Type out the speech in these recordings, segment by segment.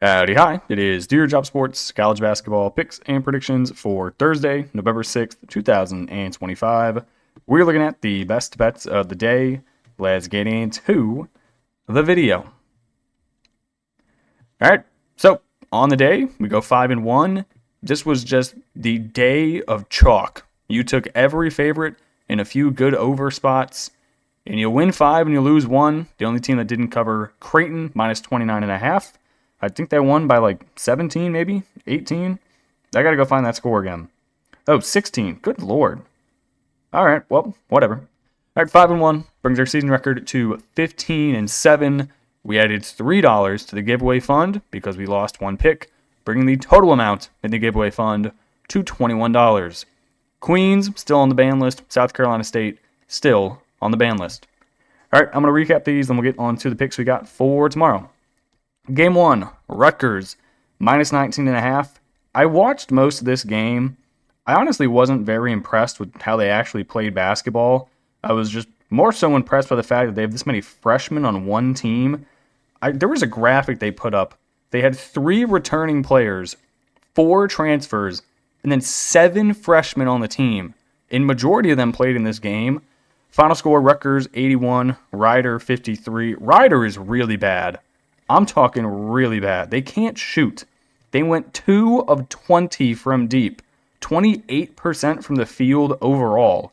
Howdy, hi. It is Deer Job Sports college basketball picks and predictions for Thursday, November 6th, 2025. We're looking at the best bets of the day. Let's get into the video. All right, so on the day, we go 5-1. This was just the day of chalk. You took every favorite and a few good over spots, and you win 5 and you lose 1. The only team that didn't cover, Creighton, minus 29.5. I think they won by like 17, maybe 18. I got to go find that score again. Oh, 16. Good Lord. All right, well, whatever. All right, 5-1 brings our season record to 15-7. We added $3 to the giveaway fund because we lost one pick, bringing the total amount in the giveaway fund to $21. Queens, still on the ban list. South Carolina State, still on the ban list. All right, I'm going to recap these, then we'll get on to the picks we got for tomorrow. Game 1, Rutgers, minus 19.5. I watched most of this game. I honestly wasn't very impressed with how they actually played basketball. I was just more so impressed by the fact that they have this many freshmen on one team. There was a graphic they put up. They had 3 returning players, 4 transfers, and then 7 freshmen on the team. And majority of them played in this game. Final score, Rutgers 81, Rider 53. Rider is really bad. I'm talking really bad. They can't shoot. They went 2 of 20 from deep, 28% from the field overall.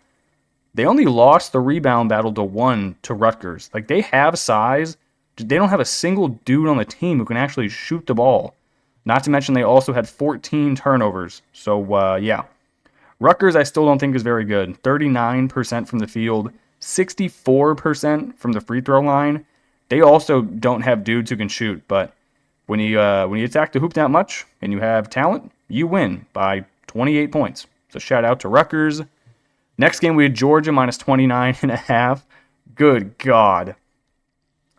They only lost the rebound battle to 1 to Rutgers. Like, they have size. They don't have a single dude on the team who can actually shoot the ball. Not to mention they also had 14 turnovers. So, yeah. Rutgers I still don't think is very good. 39% from the field, 64% from the free throw line. They also don't have dudes who can shoot, but when you attack the hoop that much and you have talent, you win by 28 points. So shout out to Rutgers. Next game we had Georgia minus 29.5. Good God.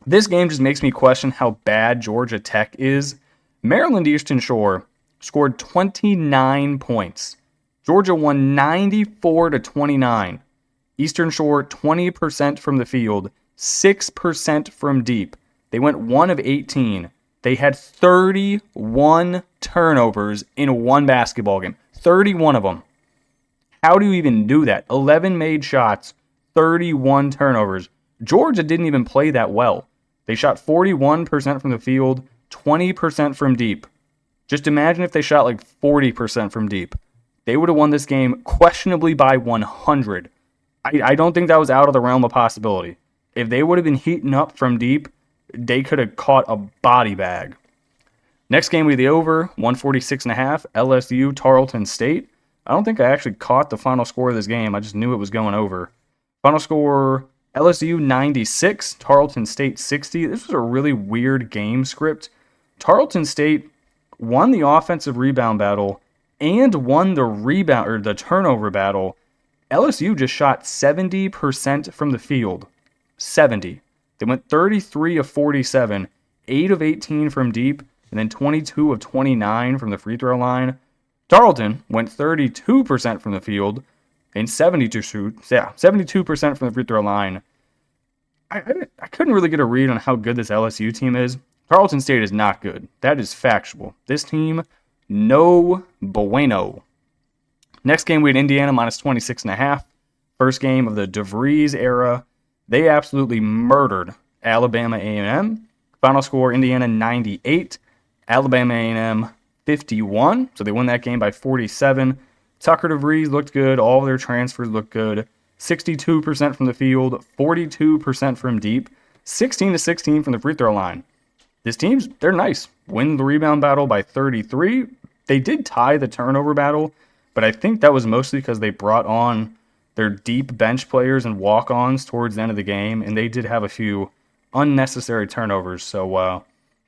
This game just makes me question how bad Georgia Tech is. Maryland Eastern Shore scored 29 points. Georgia won 94-29. Eastern Shore 20% from the field. 6% from deep. They went 1 of 18. They had 31 turnovers in one basketball game. 31 of them. How do you even do that? 11 made shots, 31 turnovers. Georgia didn't even play that well. They shot 41% from the field, 20% from deep. Just imagine if they shot like 40% from deep. They would have won this game questionably by 100. I don't think that was out of the realm of possibility. If they would have been heating up from deep, they could have caught a body bag. Next game, we had the over, 146.5, LSU, Tarleton State. I don't think I actually caught the final score of this game. I just knew it was going over. Final score, LSU 96, Tarleton State 60. This was a really weird game script. Tarleton State won the offensive rebound battle and won the turnover battle. LSU just shot 70% from the field. 70. They went 33 of 47, 8 of 18 from deep, and then 22 of 29 from the free throw line. Tarleton went 32% from the field and 72% from the free throw line. I couldn't really get a read on how good this LSU team is. Tarleton State is not good. That is factual. This team, no bueno. Next game, we had Indiana minus 26.5. First game of the DeVries era. They absolutely murdered Alabama A&M. Final score, Indiana 98, Alabama A&M 51. So they won that game by 47. Tucker DeVries looked good. All of their transfers looked good. 62% from the field, 42% from deep, 16-16 from the free throw line. This team's, they're nice. Win the rebound battle by 33. They did tie the turnover battle, but I think that was mostly because they brought on their deep bench players and walk-ons towards the end of the game, and they did have a few unnecessary turnovers. So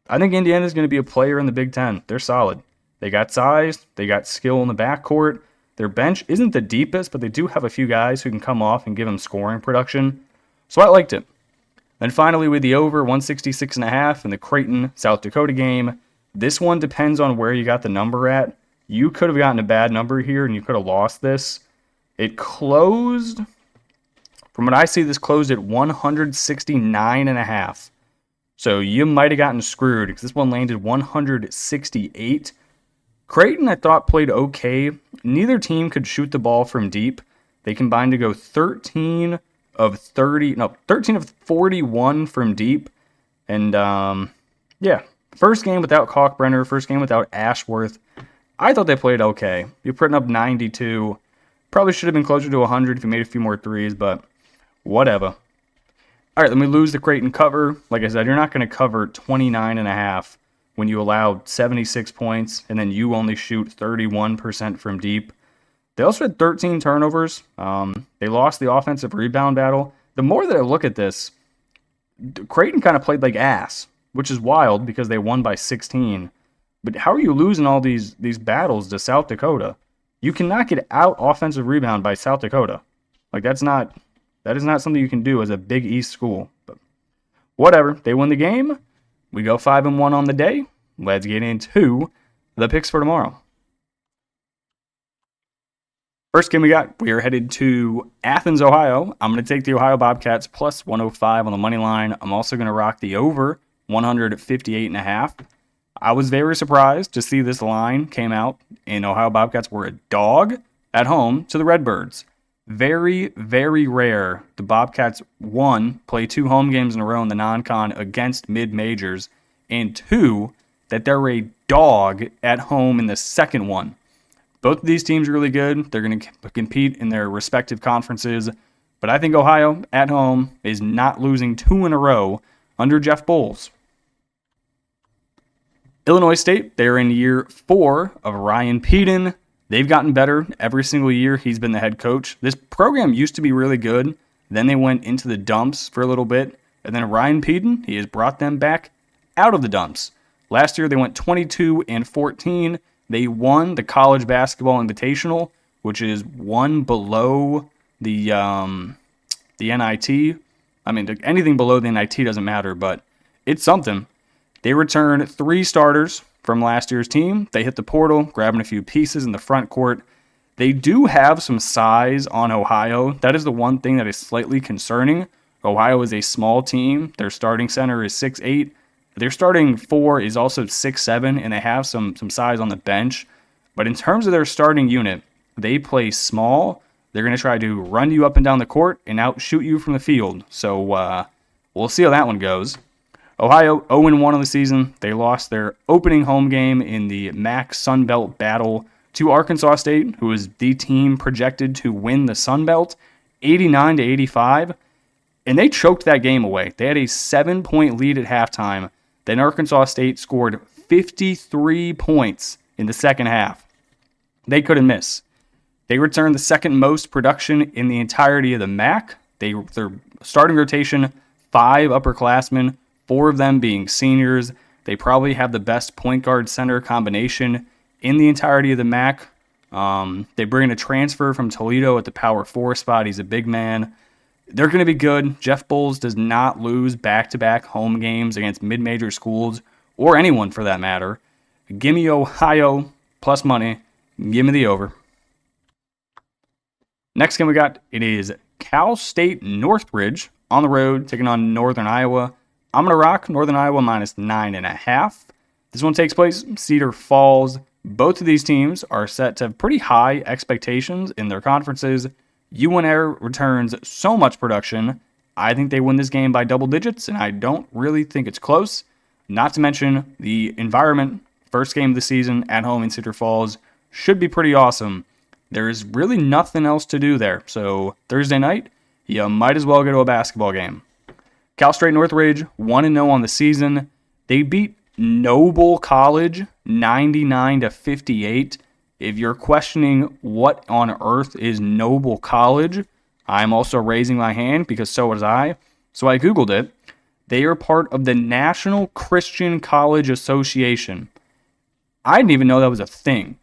I think Indiana's going to be a player in the Big Ten. They're solid. They got size. They got skill in the backcourt. Their bench isn't the deepest, but they do have a few guys who can come off and give them scoring production. So I liked it. Then finally, with the over, 166.5 in the Creighton, South Dakota game. This one depends on where you got the number at. You could have gotten a bad number here, and you could have lost this. It closed, from what I see, this closed at 169.5. So you might have gotten screwed because this one landed 168. Creighton, I thought, played okay. Neither team could shoot the ball from deep. They combined to go 13 of 41 from deep. And, first game without Kalkbrenner, first game without Ashworth. I thought they played okay. You're putting up 92. Probably should have been closer to 100 if you made a few more threes, but whatever. All right, let me lose the Creighton cover. Like I said, you're not going to cover 29.5 when you allow 76 points and then you only shoot 31% from deep. They also had 13 turnovers. They lost the offensive rebound battle. The more that I look at this, Creighton kind of played like ass, which is wild because they won by 16. But how are you losing all these battles to South Dakota? You cannot get out offensive rebound by South Dakota. Like that is not something you can do as a Big East school. But whatever, they win the game. We go 5-1 on the day. Let's get into the picks for tomorrow. First game we are headed to Athens, Ohio. I'm going to take the Ohio Bobcats plus 105 on the money line. I'm also going to rock the over 158.5. I was very surprised to see this line came out, and Ohio Bobcats were a dog at home to the Redbirds. Very, very rare the Bobcats, one, play 2 home games in a row in the non-con against mid-majors, and 2, that they're a dog at home in the second one. Both of these teams are really good. They're going to compete in their respective conferences, but I think Ohio at home is not losing 2 in a row under Jeff Bowles. Illinois State, they're in year 4 of Ryan Peden. They've gotten better every single year he's been the head coach. This program used to be really good. Then they went into the dumps for a little bit. And then Ryan Peden, he has brought them back out of the dumps. Last year they went 22-14. They won the College Basketball Invitational, which is one below the NIT. I mean, anything below the NIT doesn't matter, but it's something. They returned 3 starters from last year's team. They hit the portal, grabbing a few pieces in the front court. They do have some size on Ohio. That is the one thing that is slightly concerning. Ohio is a small team. Their starting center is 6'8". Their starting 4 is also 6'7", and they have some size on the bench. But in terms of their starting unit, they play small. They're going to try to run you up and down the court and outshoot you from the field. So we'll see how that one goes. Ohio 0-1 on the season. They lost their opening home game in the MAC Sun Belt battle to Arkansas State, who is the team projected to win the Sun Belt, 89-85. And they choked that game away. They had a 7-point lead at halftime. Then Arkansas State scored 53 points in the second half. They couldn't miss. They returned the second most production in the entirety of the MAC. Their starting rotation, 5 upperclassmen, 4 of them being seniors. They probably have the best point guard center combination in the entirety of the MAC. They bring in a transfer from Toledo at the power 4 spot. He's a big man. They're going to be good. Jeff Bowles does not lose back-to-back home games against mid-major schools, or anyone for that matter. Give me Ohio plus money. Give me the over. Next game we got, it is Cal State Northridge on the road taking on Northern Iowa. I'm going to rock Northern Iowa minus 9.5. This one takes place in Cedar Falls. Both of these teams are set to have pretty high expectations in their conferences. UNR returns so much production. I think they win this game by double digits, and I don't really think it's close. Not to mention the environment. First game of the season at home in Cedar Falls should be pretty awesome. There is really nothing else to do there. So Thursday night, you might as well go to a basketball game. Cal State Northridge 1-0 on the season. They beat Noble College 99-58. If you're questioning what on earth is Noble College, I'm also raising my hand because so was I. So I Googled it. They are part of the National Christian College Association. I didn't even know that was a thing.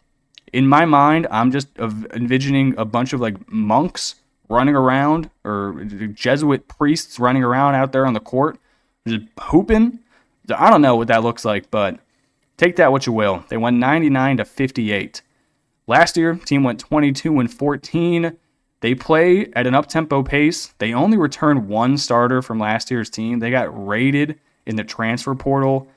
In my mind, I'm just envisioning a bunch of like monks running around, or Jesuit priests running around out there on the court, just hooping. I don't know what that looks like, but take that what you will. They won 99-58. Last year, team went 22-14. They play at an up-tempo pace. They only returned 1 starter from last year's team. They got raided in the transfer portal.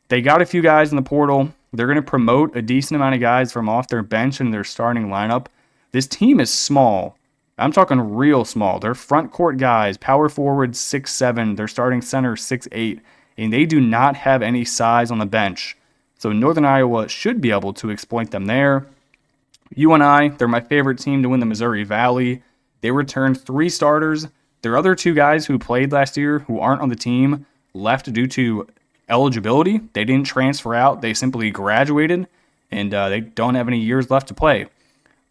They got a few guys in the portal. They're going to promote a decent amount of guys from off their bench in their starting lineup. This team is small. I'm talking real small. They're front court guys, power forward 6'7", their starting center 6'8", and they do not have any size on the bench. So Northern Iowa should be able to exploit them there. UNI, they're my favorite team to win the Missouri Valley. They returned 3 starters. Their other 2 guys who played last year who aren't on the team left due to eligibility. They didn't transfer out. They simply graduated, and they don't have any years left to play.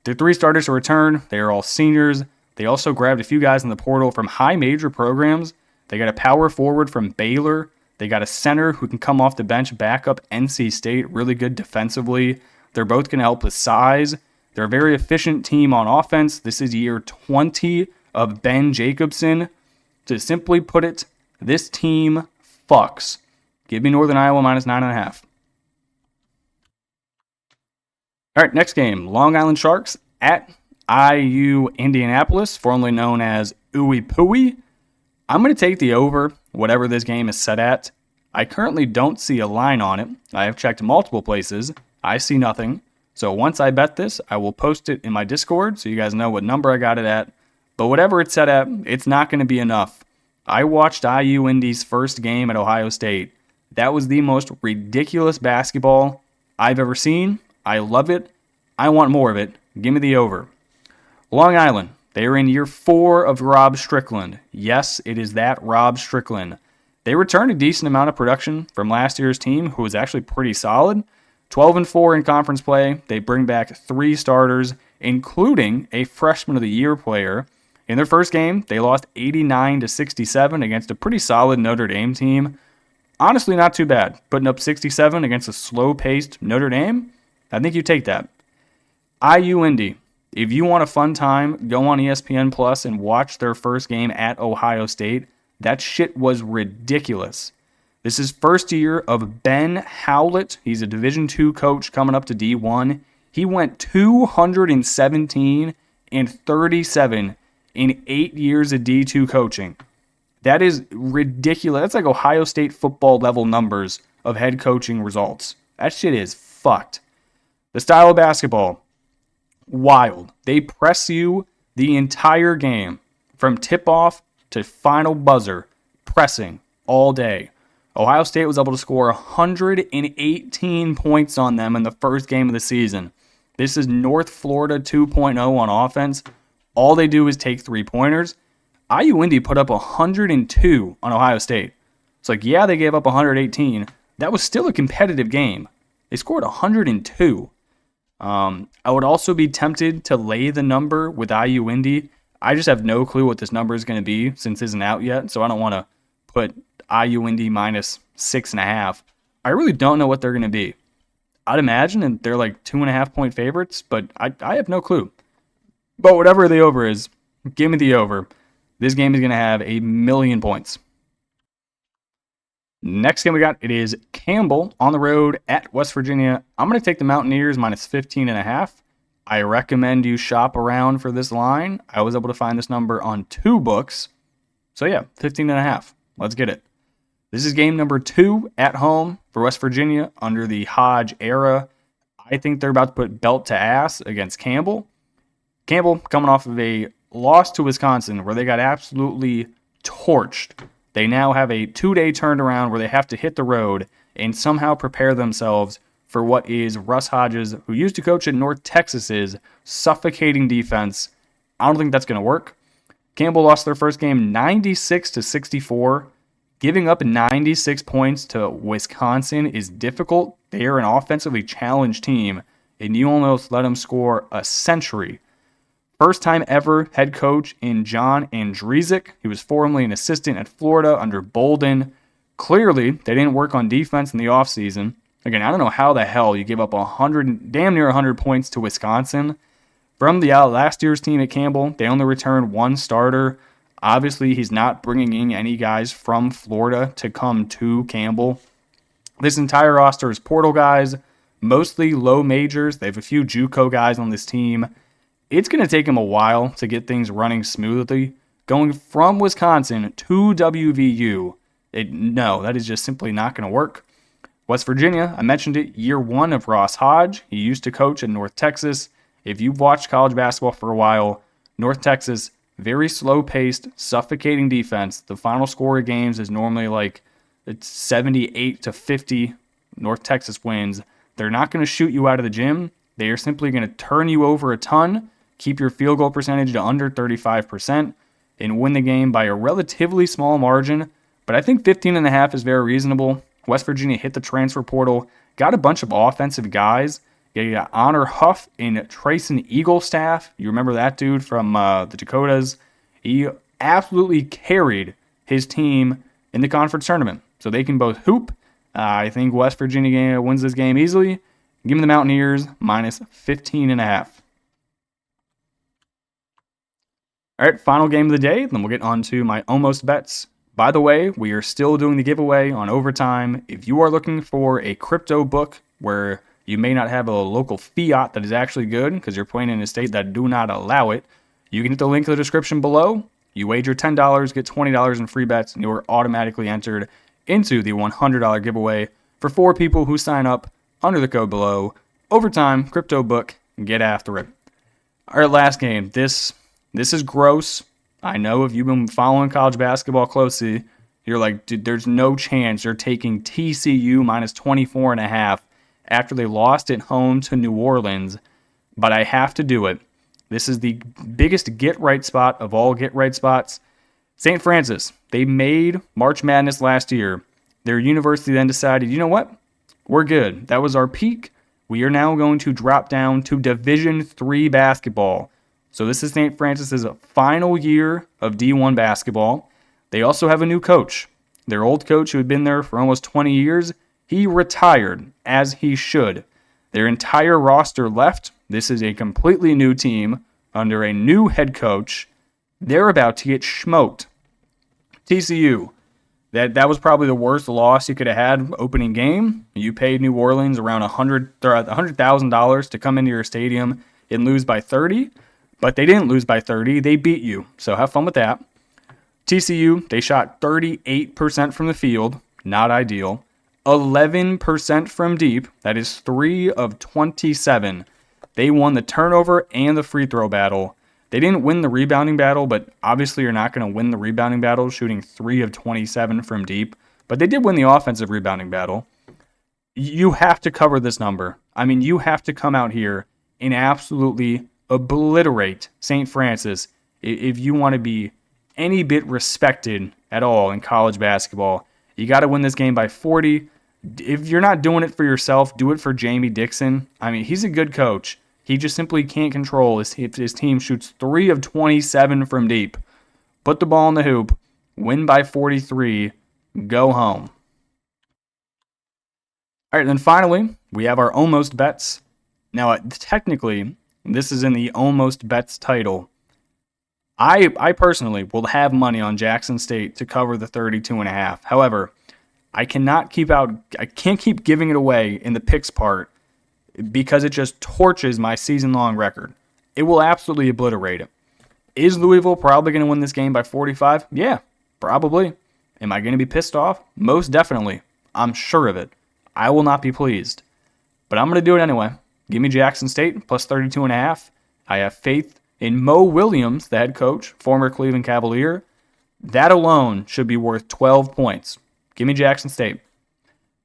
Their 3 starters to return, they are all seniors. They also grabbed a few guys in the portal from high major programs. They got a power forward from Baylor. They got a center who can come off the bench, back up NC State, really good defensively. They're both going to help with size. They're a very efficient team on offense. This is year 20 of Ben Jacobson. To simply put it, this team fucks. Give me Northern Iowa minus 9.5. All right, next game. Long Island Sharks at IU Indianapolis, formerly known as Ooey Pooey. I'm going to take the over, whatever this game is set at. I currently don't see a line on it. I have checked multiple places. I see nothing. So once I bet this, I will post it in my Discord so you guys know what number I got it at. But whatever it's set at, it's not going to be enough. I watched IU Indy's first game at Ohio State. That was the most ridiculous basketball I've ever seen. I love it. I want more of it. Give me the over. Long Island. They are in year 4 of Rob Strickland. Yes, it is that Rob Strickland. They returned a decent amount of production from last year's team, who was actually pretty solid. 12-4 in conference play. They bring back 3 starters, including a Freshman of the Year player. In their first game, they lost 89-67 against a pretty solid Notre Dame team. Honestly, not too bad. Putting up 67 against a slow-paced Notre Dame, I think you take that. IU Indy. If you want a fun time, go on ESPN Plus and watch their first game at Ohio State. That shit was ridiculous. This is first year of Ben Howlett. He's a Division II coach coming up to D1. He went 217 and 37 in 8 years of D2 coaching. That is ridiculous. That's like Ohio State football level numbers of head coaching results. That shit is fucked. The style of basketball, wild. They press you the entire game from tip-off to final buzzer, pressing all day. Ohio State was able to score 118 points on them in the first game of the season. This is North Florida 2.0 on offense. All they do is take 3-pointers. IU Indy put up 102 on Ohio State. It's like, yeah, they gave up 118. That was still a competitive game. They scored 102. I would also be tempted to lay the number with IU Indy. I just have no clue what this number is going to be since it isn't out yet, so I don't want to put IU Indy minus 6.5. I really don't know what they're going to be. I'd imagine that they're like 2.5-point favorites, but I have no clue. But whatever the over is, give me the over. This game is going to have 1,000,000 points. Next game we got, it is Campbell on the road at West Virginia. I'm going to take the Mountaineers minus 15.5. I recommend you shop around for this line. I was able to find this number on 2 books. So yeah, 15.5. Let's get it. This is game number 2 at home for West Virginia under the Hodge era. I think they're about to put belt to ass against Campbell. Campbell coming off of a loss to Wisconsin where they got absolutely torched. They now have a 2-day turnaround where they have to hit the road and somehow prepare themselves for what is Russ Hodges, who used to coach at North Texas's suffocating defense. I don't think that's going to work. Campbell lost their first game 96-64. Giving up 96 points to Wisconsin is difficult. They are an offensively challenged team, and you almost let them score a century. First time ever head coach in John Andrzic. He was formerly an assistant at Florida under Bolden. Clearly, they didn't work on defense in the offseason. Again, I don't know how the hell you give up 100, damn near 100 points to Wisconsin. From the last year's team at Campbell, they only returned 1 starter. Obviously, he's not bringing in any guys from Florida to come to Campbell. This entire roster is portal guys, mostly low majors. They have a few JUCO guys on this team. It's going to take them a while to get things running smoothly. Going from Wisconsin to WVU, No, that is just simply not going to work. West Virginia, I mentioned it, year one of Ross Hodge. He used to coach in North Texas. If you've watched college basketball for a while, North Texas, very slow-paced, suffocating defense. The final score of games is normally like it's 78-50. North Texas wins. They're not going to shoot you out of the gym. They are simply going to turn you over a ton, keep your field goal percentage to under 35%, and win the game by a relatively small margin. But I think 15.5 is very reasonable. West Virginia hit the transfer portal, got a bunch of offensive guys. You got Honor Huff and Trayson Eaglestaff. You remember that dude from the Dakotas? He absolutely carried his team in the conference tournament. So they can both hoop. I think West Virginia wins this game easily. Give me the Mountaineers minus 15.5. All right, final game of the day. Then we'll get on to my almost bets. By the way, we are still doing the giveaway on Overtime. If you are looking for a crypto book where you may not have a local fiat that is actually good because you're playing in a state that do not allow it, you can hit the link in the description below. You wager $10, get $20 in free bets, and you are automatically entered into the $100 giveaway for 4 people who sign up under the code below. Overtime, crypto book, get after it. All right, last game. This is gross. I know if you've been following college basketball closely, you're like, dude, there's no chance you're taking TCU minus 24.5 after they lost at home to New Orleans. But I have to do it. This is the biggest get-right spot of all get-right spots. St. Francis, they made March Madness last year. Their university then decided, you know what? We're good. That was our peak. We are now going to drop down to Division III basketball. So this is St. Francis's final year of D1 basketball. They also have a new coach. Their old coach, who had been there for almost 20 years, he retired, as he should. Their entire roster left. This is a completely new team under a new head coach. They're about to get smoked. TCU, that was probably the worst loss you could have had opening game. You paid New Orleans around $100,000 to come into your stadium and lose by 30. But they didn't lose by 30. They beat you. So have fun with that. TCU, they shot 38% from the field. Not ideal. 11% from deep. That is 3 of 27. They won the turnover and the free throw battle. They didn't win the rebounding battle, but obviously you're not going to win the rebounding battle shooting 3 of 27 from deep. But they did win the offensive rebounding battle. You have to cover this number. I mean, you have to come out here and absolutely obliterate St. Francis if you want to be any bit respected at all in college basketball. You got to win this game by 40. If you're not doing it for yourself, do it for Jamie Dixon. I mean, he's a good coach. He just simply can't control if his team shoots 3 of 27 from deep. Put the ball in the hoop, win by 43, go home. All right, then finally, we have our almost bets. Now, technically, this is in the almost bets title. I personally will have money on Jackson State to cover the 32.5. However, I can't keep giving it away in the picks part because it just torches my season-long record. It will absolutely obliterate it. Is Louisville probably going to win this game by 45? Yeah, probably. Am I going to be pissed off? Most definitely. I'm sure of it. I will not be pleased. But I'm going to do it anyway. Give me Jackson State plus 32.5. I have faith in Mo Williams, the head coach, former Cleveland Cavalier. That alone should be worth 12 points. Give me Jackson State.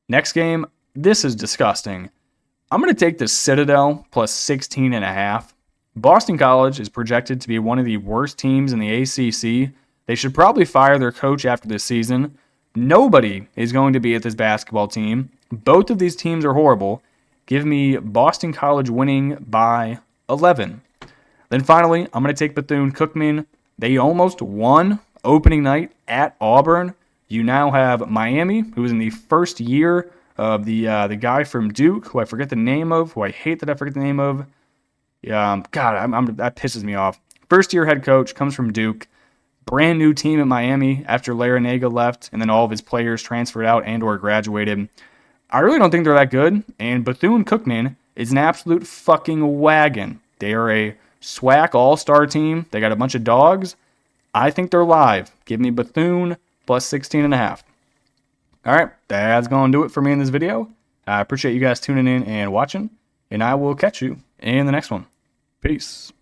Next game, this is disgusting. I'm going to take the Citadel plus 16.5. Boston College is projected to be one of the worst teams in the ACC. They should probably fire their coach after this season. Nobody is going to be at this basketball team. Both of these teams are horrible. Give me Boston College winning by 11. Then finally, I'm going to take Bethune-Cookman. They almost won opening night at Auburn. You now have Miami, who is in the first year of the guy from Duke, who I forget the name of, who I hate that I forget the name of. Yeah, God, that pisses me off. First-year head coach, comes from Duke. Brand new team at Miami after Larinaga left, and then all of his players transferred out and or graduated. I really don't think they're that good, and Bethune-Cookman is an absolute fucking wagon. They are a SWAC all-star team. They got a bunch of dogs. I think they're live. Give me Bethune plus 16.5. All right, that's going to do it for me in this video. I appreciate you guys tuning in and watching, and I will catch you in the next one. Peace.